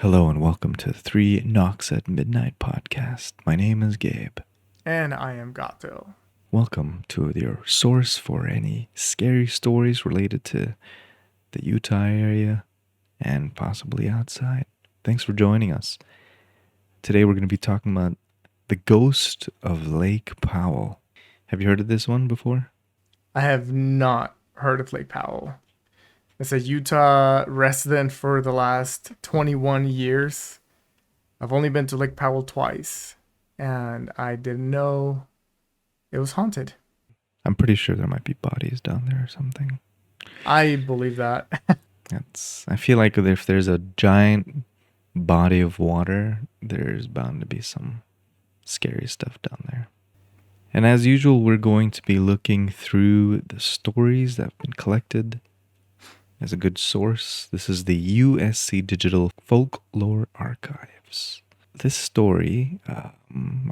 Hello and welcome to Three Knocks at Midnight podcast. My name is Gabe. And I am Gato. Welcome to your source for any scary stories related to the Utah area and possibly outside. Thanks for joining us. Today we're going to be talking about the ghost of Lake Powell. Have you heard of this one before? I have not heard of Lake Powell. As a Utah resident for the last 21 years, I've only been to Lake Powell twice, and I didn't know it was haunted. I'm pretty sure there might be bodies down there or something. I believe that. I feel like if there's a giant body of water, there's bound to be some scary stuff down there. And as usual, we're going to be looking through the stories that have been collected as a good source. This is the USC Digital Folklore Archives. This story, I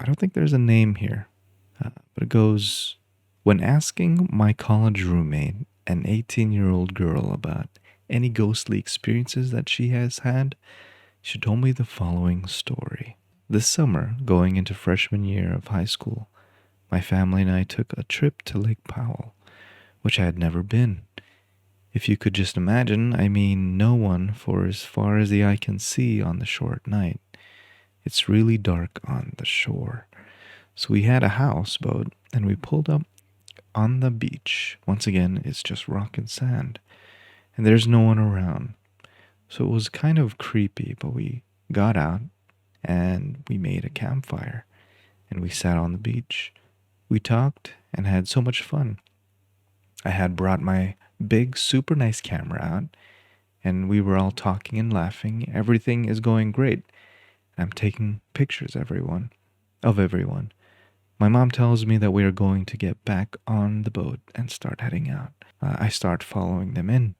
don't think there's a name here, but it goes, when asking my college roommate, an 18-year-old girl, about any ghostly experiences that she has had, she told me the following story. This summer, going into freshman year of high school, my family and I took a trip to Lake Powell, which I had never been. If you could just imagine, I mean no one for as far as the eye can see on the shore at night. It's really dark on the shore. So we had a houseboat and we pulled up on the beach. Once again, it's just rock and sand, and there's no one around. So it was kind of creepy, but we got out and we made a campfire and we sat on the beach. We talked and had so much fun. I had brought my big, super nice camera out, and we were all talking and laughing. Everything is going great. I'm taking pictures of everyone. My mom tells me that we are going to get back on the boat and start heading out. I start following them in.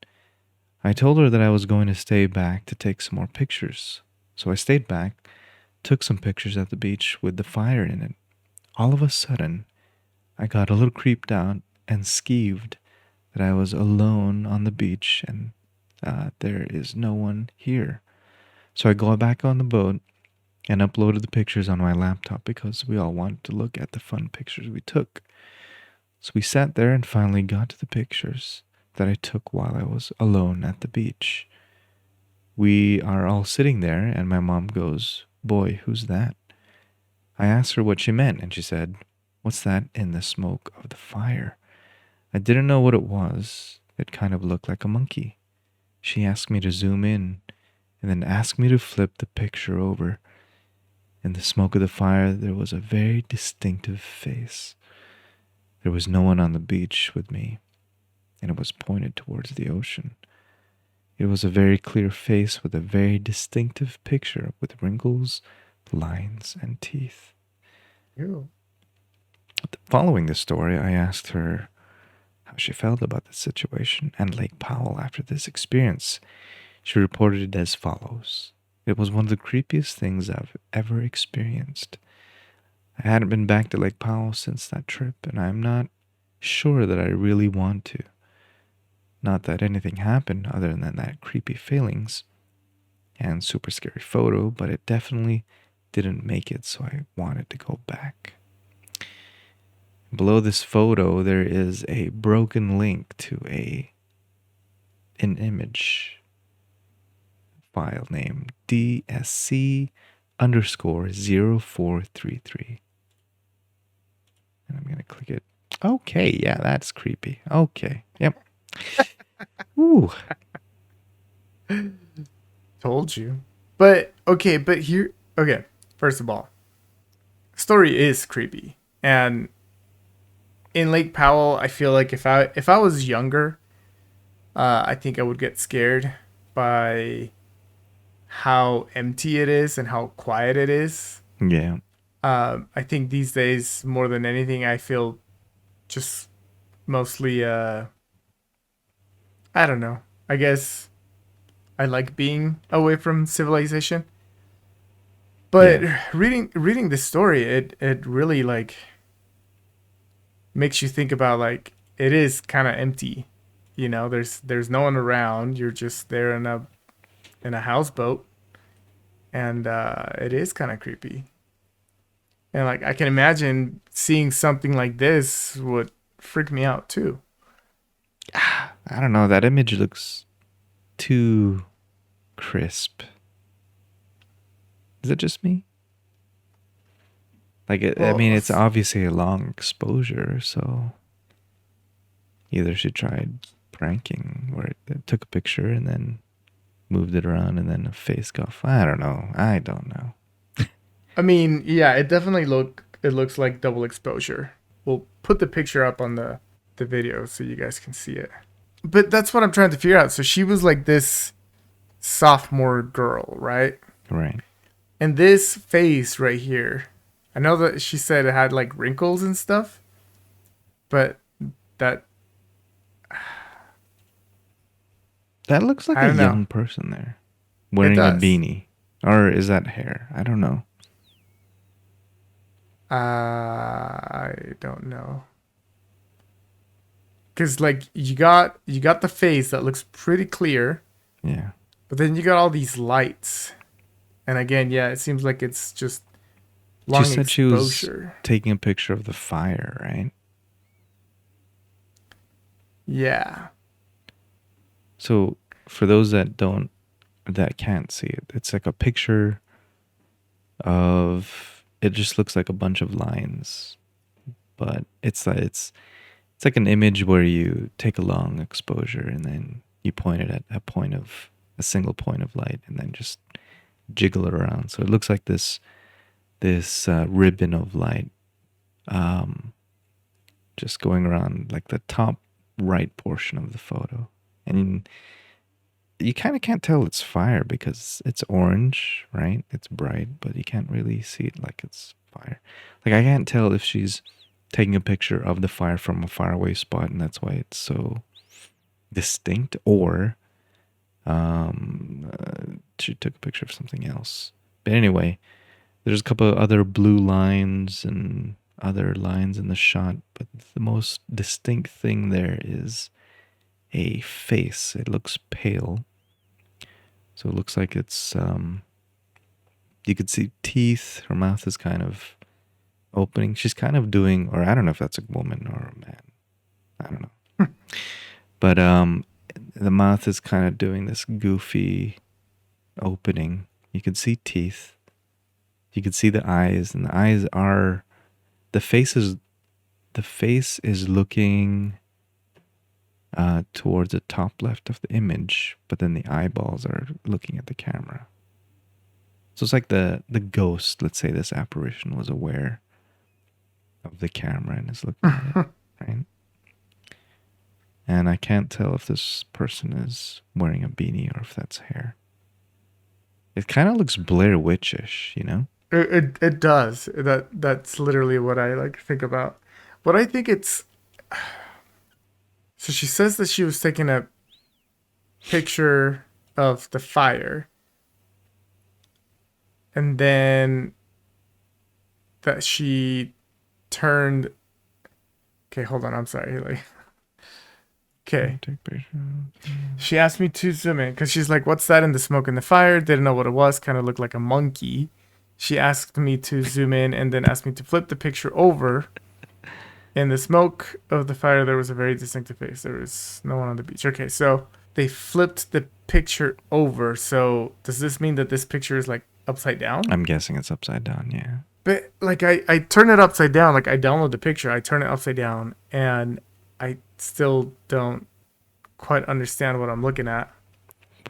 I told her that I was going to stay back to take some more pictures. So I stayed back, took some pictures at the beach with the fire in it. All of a sudden, I got a little creeped out and skeeved that I was alone on the beach and there is no one here. So I go back on the boat and uploaded the pictures on my laptop because we all wanted to look at the fun pictures we took. So we sat there and finally got to the pictures that I took while I was alone at the beach. We are all sitting there and my mom goes, "Boy, who's that?" I asked her what she meant and she said, "What's that in the smoke of the fire?" I didn't know what it was. It kind of looked like a monkey. She asked me to zoom in and then asked me to flip the picture over. In the smoke of the fire, there was a very distinctive face. There was no one on the beach with me, and it was pointed towards the ocean. It was a very clear face with a very distinctive picture with wrinkles, lines, and teeth. Ew. Following this story, I asked her how she felt about the situation and Lake Powell after this experience. She reported it as follows. It was one of the creepiest things I've ever experienced. I hadn't been back to Lake Powell since that trip, and I'm not sure that I really want to. Not that anything happened other than that creepy feelings and super scary photo, but it definitely didn't make it, so I wanted to go back. Below this photo, there is a broken link to an image file named DSC underscore 0433. And I'm going to click it. Okay, yeah, that's creepy. Okay, yep. Ooh. Told you. But okay, first of all, story is creepy. And in Lake Powell, I feel like if I was younger, I think I would get scared by how empty it is and how quiet it is. Yeah. I think these days, more than anything, I feel just mostly, I don't know. I guess I like being away from civilization. But Yeah. reading this story, it really like makes you think about like it is kind of empty. There's no one around. You're just there in a houseboat, and it is kind of creepy. And like I can imagine seeing something like this would freak me out too. I don't know. That image looks too crisp. Is it just me? Like, I mean, Well, it's obviously a long exposure, so either she tried pranking where it took a picture and then moved it around and then a face got. I don't know. I don't know. I mean, yeah, it looks like double exposure. We'll put the picture up on the video so you guys can see it. But that's what I'm trying to figure out. So she was like this sophomore girl, right? Right. And this face right here, I know that she said it had like wrinkles and stuff, but that That looks like I a don't know. young person there It wearing a does. beanie. Or is that hair? I don't know. I don't know. Cause like you got the face that looks pretty clear, Yeah. but then you got all these lights. And again, yeah, it seems like it's just She long said she was exposure. taking a picture of the fire, right? Yeah. So for those that can't see it, it's like a picture of it just looks like a bunch of lines, but it's like an image where you take a long exposure and then you point it at a single point of light and then just jiggle it around. So it looks like this ribbon of light, um, just going around like the top right portion of the photo, and you kind of can't tell it's fire because it's orange, right? It's bright, but you can't really see it like it's fire. Like I can't tell if she's taking a picture of the fire from a faraway spot and that's why it's so distinct, or she took a picture of something else. But anyway, there's a couple of other blue lines and other lines in the shot, but the most distinct thing there is a face. It looks pale. So it looks like it's you could see teeth. Her mouth is kind of opening. She's kind of doing, or I don't know if that's a woman or a man. I don't know. But the mouth is kind of doing this goofy opening. You can see teeth. You can see the eyes, and the eyes are the face is looking towards the top left of the image, but then the eyeballs are looking at the camera. So it's like the ghost, let's say this apparition was aware of the camera and is looking at it, right? And I can't tell if this person is wearing a beanie or if that's hair. It kind of looks Blair Witch-ish, you know? It does. That's literally what I like think about. What I think it's so she says that she was taking a picture of the fire and then that she turned. Okay, hold on. I'm sorry. Like, okay. Take picture. She asked me to zoom in because she's like, "What's that in the smoke and the fire?" Didn't know what it was. Kind of looked like a monkey. She asked me to zoom in and then asked me to flip the picture over. In the smoke of the fire, there was a very distinctive face. There was no one on the beach. Okay, so they flipped the picture over. So does this mean that this picture is like upside down? I'm guessing it's upside down, yeah. But like I turn it upside down. Like I download the picture, I turn it upside down, and I still don't quite understand what I'm looking at.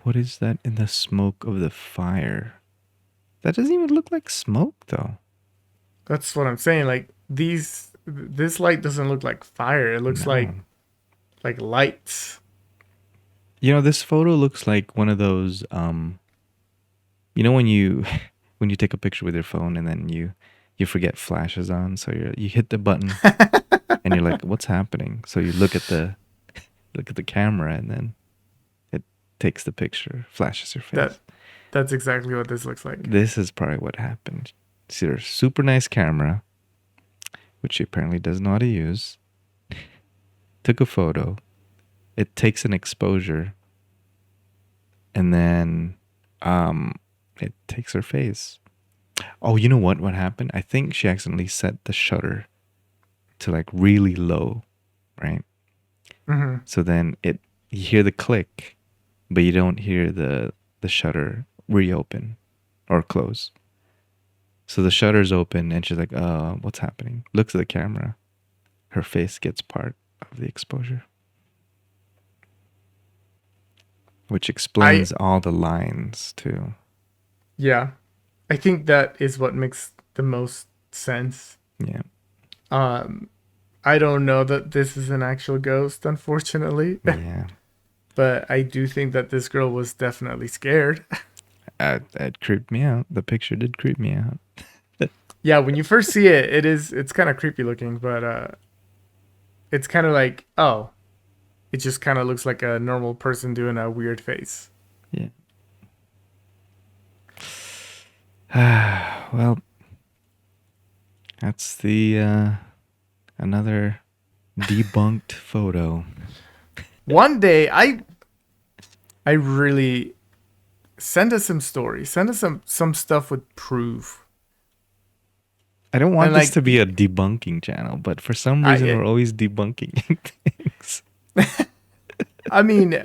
What is that in the smoke of the fire? That doesn't even look like smoke, though. That's what I'm saying. Like this light doesn't look like fire. It looks No. like lights. You know, this photo looks like one of those, you know, when you when you take a picture with your phone and then you forget flashes on, so you hit the button and you're like, what's happening? So you look at the camera and then it takes the picture, flashes your face. That's exactly what this looks like. This is probably what happened. See, there's a super nice camera, which she apparently doesn't know how to use. Took a photo. It takes an exposure. And then it takes her face. Oh, you know what happened? I think she accidentally set the shutter to like really low, right? Mm-hmm. So then you hear the click, but you don't hear the shutter reopen or close. So the shutter's open and she's like, what's happening? Looks at the camera. Her face gets part of the exposure. Which I explains all the lines too. Yeah, I think that is what makes the most sense. Yeah. Um, I don't know that this is an actual ghost, unfortunately, Yeah. but I do think that this girl was definitely scared. It creeped me out. The picture did creep me out. Yeah, when you first see it, it's kind of creepy looking, but it's kind of like, oh, it just kind of looks like a normal person doing a weird face. Yeah. Well, that's the another debunked photo. One day, I really send us some stories, send us some stuff with proof, I don't and want this like to be a debunking channel, but for some reason we're always debunking things. I mean,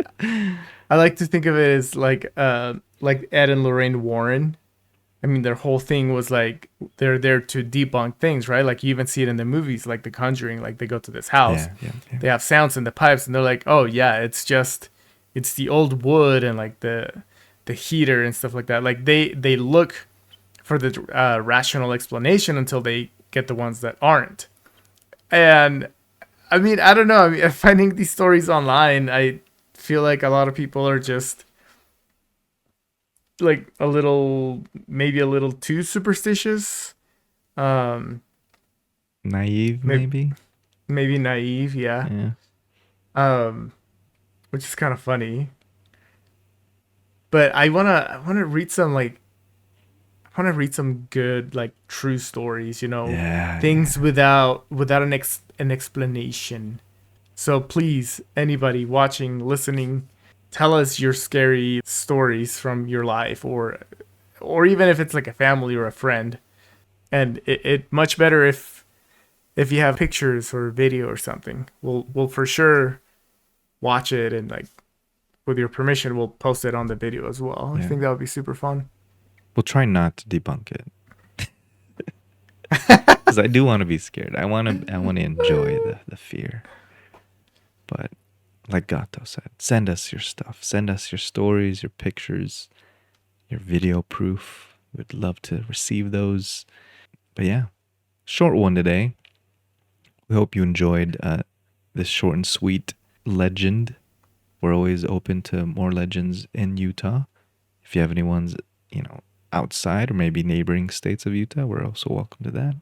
I like to think of it as like Ed and Lorraine Warren. I mean, their whole thing was like they're there to debunk things, right? Like you even see it in the movies, like The Conjuring. Like they go to this house, Yeah. they have sounds in the pipes, and they're like, "Oh yeah, it's the old wood and like the heater and stuff like that." Like they look for the rational explanation until they get the ones that aren't. And I mean, I don't know. I mean, finding these stories online, I feel like a lot of people are just like maybe a little too superstitious. Um, Naive, maybe, maybe? maybe naive, yeah. Yeah. Um, which is kind of funny. But I wanna read some like I want to read some good like true stories. Things Yeah. without an explanation. So please, anybody watching, listening, tell us your scary stories from your life, or even if it's like a family or a friend. And it much better if you have pictures or video or something. We'll for sure watch it, and like with your permission, we'll post it on the video as well. I Yeah. think that would be super fun. We'll try not to debunk it. Because I do want to be scared. I want to enjoy the fear. But like Gato said, send us your stuff. Send us your stories, your pictures, your video proof. We'd love to receive those. But yeah, short one today. We hope you enjoyed this short and sweet legend. We're always open to more legends in Utah. If you have any ones, outside or maybe neighboring states of Utah, we're also welcome to that.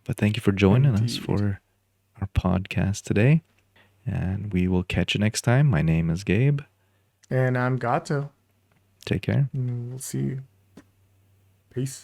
But thank you for joining us Indeed. for our podcast today. And we will catch you next time. My name is Gabe. And I'm Gato. Take care. We'll see you. Peace.